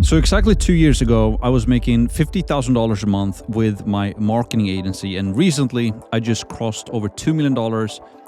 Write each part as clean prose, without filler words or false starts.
So exactly 2 years ago, I was making $50,000 a month with my marketing agency, and recently I just crossed over $2 million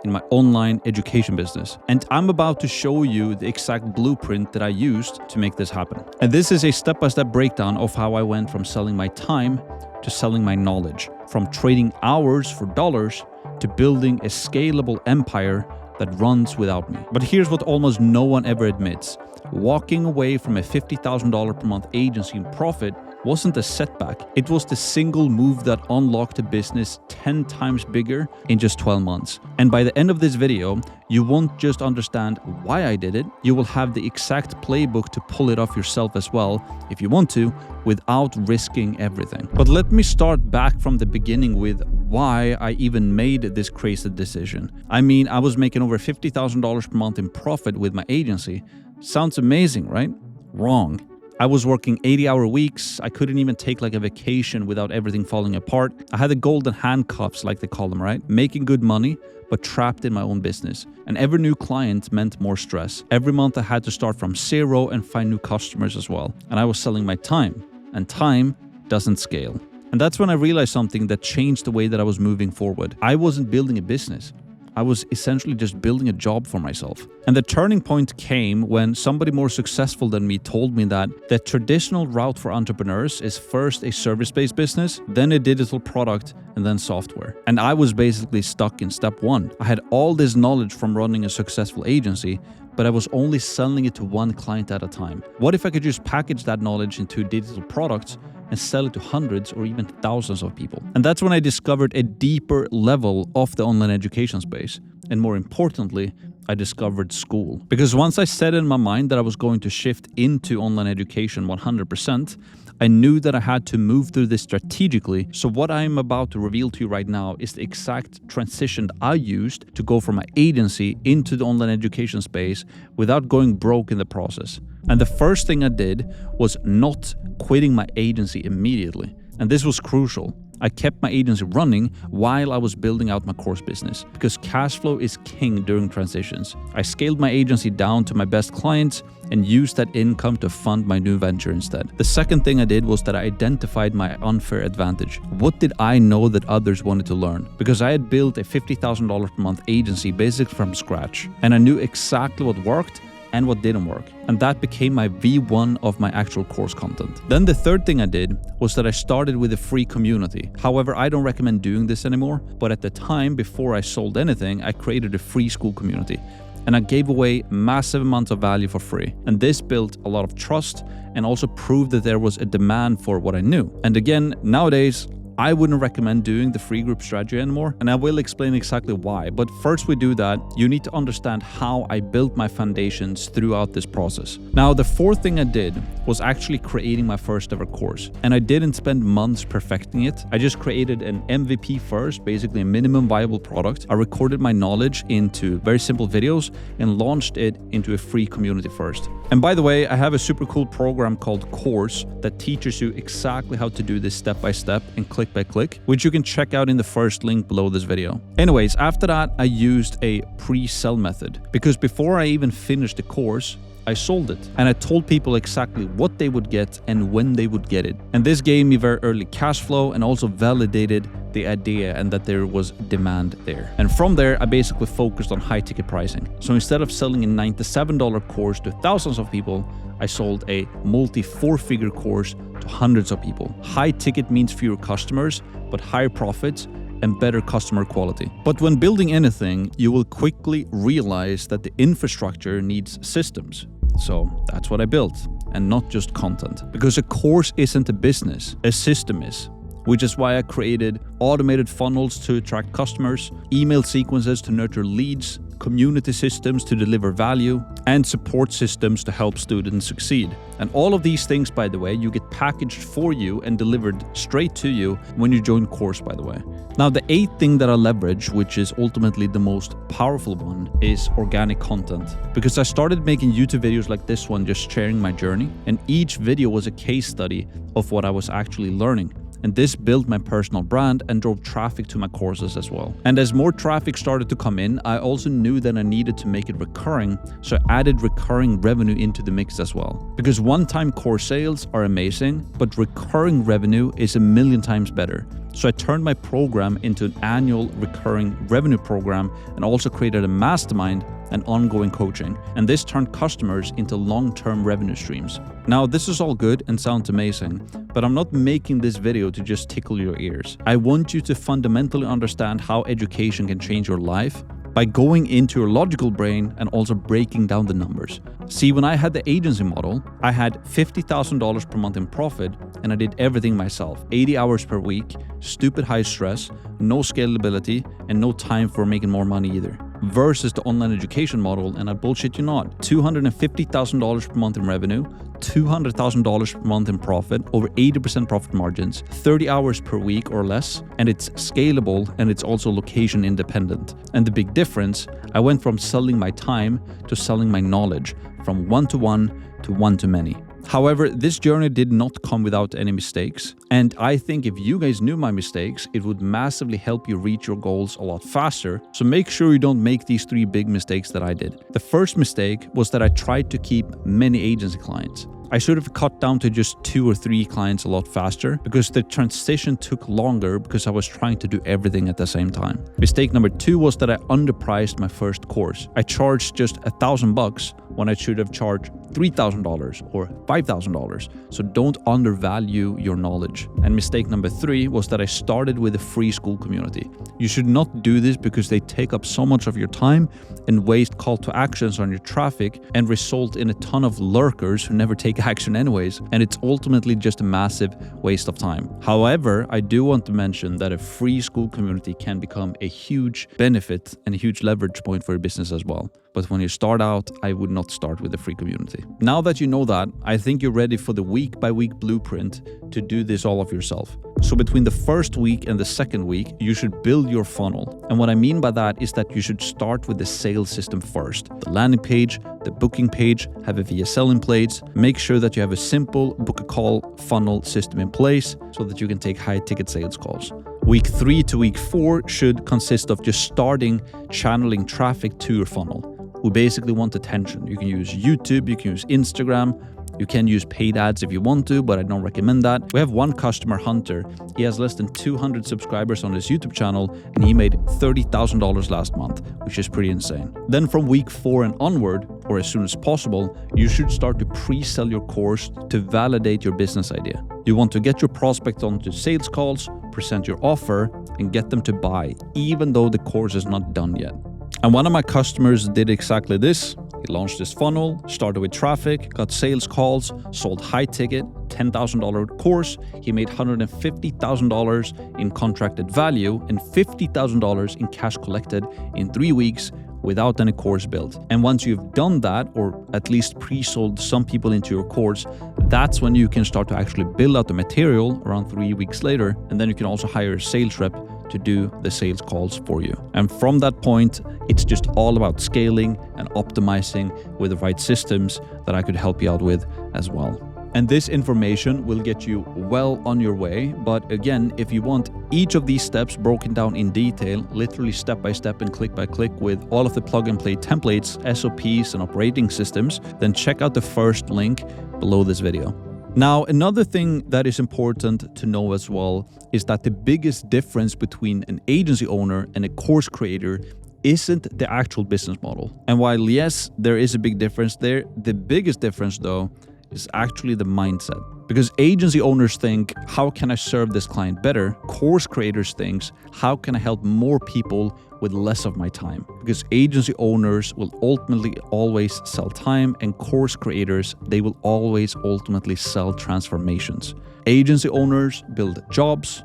in my online education business. And I'm about to show you the exact blueprint that I used to make this happen. And this is a step-by-step breakdown of how I went from selling my time to selling my knowledge, from trading hours for dollars to building a scalable empire that runs without me. But here's what almost no one ever admits. Walking away from a $50,000 per month agency in profit wasn't a setback. It was the single move that unlocked a business 10 times bigger in just 12 months. And by the end of this video, you won't just understand why I did it, you will have the exact playbook to pull it off yourself as well, if you want to, without risking everything. But let me start back from the beginning with why I even made this crazy decision. I mean, I was making over $50,000 per month in profit with my agency. Sounds amazing, right? Wrong. I was working 80-hour weeks. I couldn't even take like a vacation without everything falling apart. I had the golden handcuffs, like they call them, right? Making good money, but trapped in my own business. And every new client meant more stress. Every month I had to start from zero and find new customers as well. And I was selling my time, and time doesn't scale. And that's when I realized something that changed the way that I was moving forward. I wasn't building a business. I was essentially just building a job for myself. And the turning point came when somebody more successful than me told me that the traditional route for entrepreneurs is first a service-based business, then a digital product, and then software. And I was basically stuck in step one. I had all this knowledge from running a successful agency, but I was only selling it to one client at a time. What if I could just package that knowledge into digital products and sell it to hundreds or even thousands of people? And that's when I discovered a deeper level of the online education space. And more importantly, I discovered school. Because once I set in my mind that I was going to shift into online education 100%, I knew that I had to move through this strategically. So what I am about to reveal to you right now is the exact transition I used to go from my agency into the online education space without going broke in the process. And the first thing I did was not quitting my agency immediately. And this was crucial. I kept my agency running while I was building out my course business, because cash flow is king during transitions. I scaled my agency down to my best clients and used that income to fund my new venture instead. The second thing I did was that I identified my unfair advantage. What did I know that others wanted to learn? Because I had built a $50,000 per month agency basically from scratch, and I knew exactly what worked and what didn't work. And that became my V1 of my actual course content. Then the third thing I did was that I started with a free community. However, I don't recommend doing this anymore, but at the time before I sold anything, I created a free school community. And I gave away massive amounts of value for free. And this built a lot of trust and also proved that there was a demand for what I knew. And again, nowadays, I wouldn't recommend doing the free group strategy anymore, and I will explain exactly why. But first we do that, you need to understand how I built my foundations throughout this process. Now, the fourth thing I did was actually creating my first ever course. And I didn't spend months perfecting it. I just created an MVP first, basically a minimum viable product. I recorded my knowledge into very simple videos and launched it into a free community first. And by the way, I have a super cool program called Course that teaches you exactly how to do this step by step and click by click, which you can check out in the first link below this video. Anyways, after that, I used a pre-sell method, because before I even finished the course, I sold it. And I told people exactly what they would get and when they would get it. And this gave me very early cash flow and also validated the idea and that there was demand there. And from there, I basically focused on high ticket pricing. So instead of selling a $97 course to thousands of people, I sold a multi-4-figure course to hundreds of people. High ticket means fewer customers, but higher profits and better customer quality. But when building anything, you will quickly realize that the infrastructure needs systems. So that's what I built, and not just content. Because a course isn't a business, a system is. Which is why I created automated funnels to attract customers, email sequences to nurture leads, community systems to deliver value, and support systems to help students succeed. And all of these things, by the way, you get packaged for you and delivered straight to you when you join course, by the way. Now, the eighth thing that I leverage, which is ultimately the most powerful one, is organic content. Because I started making YouTube videos like this one, just sharing my journey, and each video was a case study of what I was actually learning. And this built my personal brand and drove traffic to my courses as well. And as more traffic started to come in, I also knew that I needed to make it recurring, so I added recurring revenue into the mix as well. Because one-time course sales are amazing, but recurring revenue is a million times better. So I turned my program into an annual recurring revenue program and also created a mastermind and ongoing coaching. And this turned customers into long-term revenue streams. Now, this is all good and sounds amazing, but I'm not making this video to just tickle your ears. I want you to fundamentally understand how education can change your life by going into your logical brain and also breaking down the numbers. See, when I had the agency model, I had $50,000 per month in profit and I did everything myself. 80 hours per week, stupid high stress, no scalability, and no time for making more money either. Versus the online education model, and I bullshit you not, $250,000 per month in revenue, $200,000 per month in profit, over 80% profit margins, 30 hours per week or less, and it's scalable and it's also location independent. And the big difference, I went from selling my time to selling my knowledge, from one-to-one to one-to-many. However, this journey did not come without any mistakes, and I think if you guys knew my mistakes, it would massively help you reach your goals a lot faster, so make sure you don't make these 3 big mistakes that I did. The first mistake was that I tried to keep many agency clients. I should have cut down to just 2 or 3 clients a lot faster because the transition took longer because I was trying to do everything at the same time. Mistake number 2 was that I underpriced my first course. I charged just $1,000 when I should have charged $3,000 or $5,000. So don't undervalue your knowledge. And mistake number 3 was that I started with a free school community. You should not do this because they take up so much of your time and waste call to actions on your traffic and result in a ton of lurkers who never take action anyways, and it's ultimately just a massive waste of time. However, I do want to mention that a free school community can become a huge benefit and a huge leverage point for your business as well. But when you start out, I would not start with a free community. Now that you know that, I think you're ready for the week-by-week blueprint to do this all of yourself. So between the first week and the second week, you should build your funnel. And what I mean by that is that you should start with the sales system first. The landing page, the booking page, have a VSL in place. Make sure that you have a simple book a call funnel system in place so that you can take high ticket sales calls. Week 3 to week 4 should consist of just starting channeling traffic to your funnel. We basically want attention. You can use YouTube, you can use Instagram, you can use paid ads if you want to, but I don't recommend that. We have one customer, Hunter. He has less than 200 subscribers on his YouTube channel and he made $30,000 last month, which is pretty insane. Then from week 4 and onward, or as soon as possible, you should start to pre-sell your course to validate your business idea. You want to get your prospect onto sales calls, present your offer, and get them to buy, even though the course is not done yet. And one of my customers did exactly this. He launched his funnel, started with traffic, got sales calls, sold high ticket, $10,000 course. He made $150,000 in contracted value and $50,000 in cash collected in 3 weeks without any course built. And once you've done that, or at least pre-sold some people into your course, that's when you can start to actually build out the material around 3 weeks later. And then you can also hire a sales rep to do the sales calls for you. And from that point, it's just all about scaling and optimizing with the right systems that I could help you out with as well. And this information will get you well on your way. But again, if you want each of these steps broken down in detail, literally step by step and click by click with all of the plug and play templates, SOPs, and operating systems, then check out the first link below this video. Now, another thing that is important to know as well is that the biggest difference between an agency owner and a course creator isn't the actual business model. And while yes, there is a big difference there, the biggest difference though is actually the mindset. Because agency owners think, how can I serve this client better? Course creators think, how can I help more people with less of my time? Because agency owners will ultimately always sell time, and course creators, they will always ultimately sell transformations. Agency owners build jobs,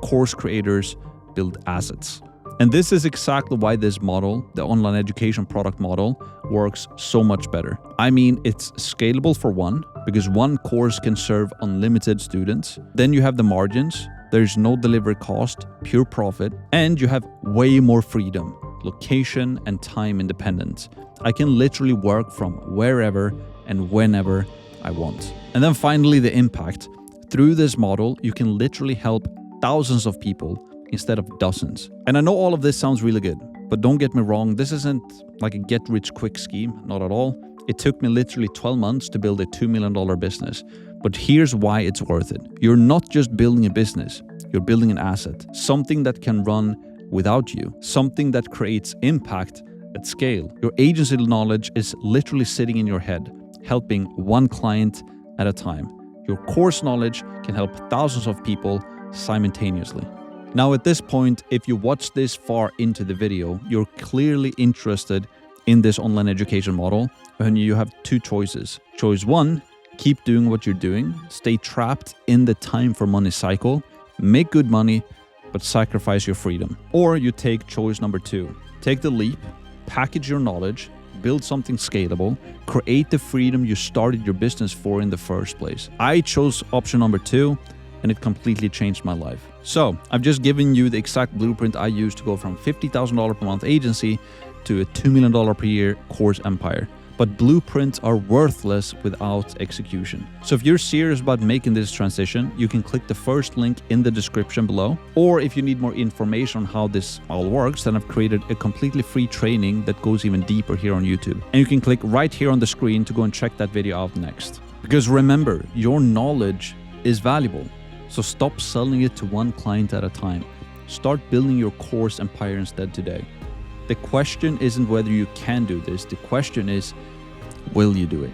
course creators build assets. And this is exactly why this model, the online education product model, works so much better. I mean, it's scalable for one, because one course can serve unlimited students. Then you have the margins. There's no delivery cost, pure profit, and you have way more freedom, location and time independence. I can literally work from wherever and whenever I want. And then finally, the impact. Through this model, you can literally help thousands of people instead of dozens. And I know all of this sounds really good, but don't get me wrong, this isn't like a get-rich-quick scheme, not at all. It took me literally 12 months to build a $2 million business. But here's why it's worth it. You're not just building a business, you're building an asset, something that can run without you, something that creates impact at scale. Your agency knowledge is literally sitting in your head, helping one client at a time. Your course knowledge can help thousands of people simultaneously. Now at this point, if you watch this far into the video, you're clearly interested in this online education model, and you have two choices. Choice one, keep doing what you're doing, stay trapped in the time for money cycle, make good money, but sacrifice your freedom. Or you take choice number two, take the leap, package your knowledge, build something scalable, create the freedom you started your business for in the first place. I chose option number two, and it completely changed my life. So I've just given you the exact blueprint I used to go from $50,000 per month agency to a $2 million per year course empire. But blueprints are worthless without execution. So if you're serious about making this transition, you can click the first link in the description below. Or if you need more information on how this all works, then I've created a completely free training that goes even deeper here on YouTube. And you can click right here on the screen to go and check that video out next. Because remember, your knowledge is valuable. So stop selling it to one client at a time. Start building your course empire instead today. The question isn't whether you can do this. The question is, will you do it?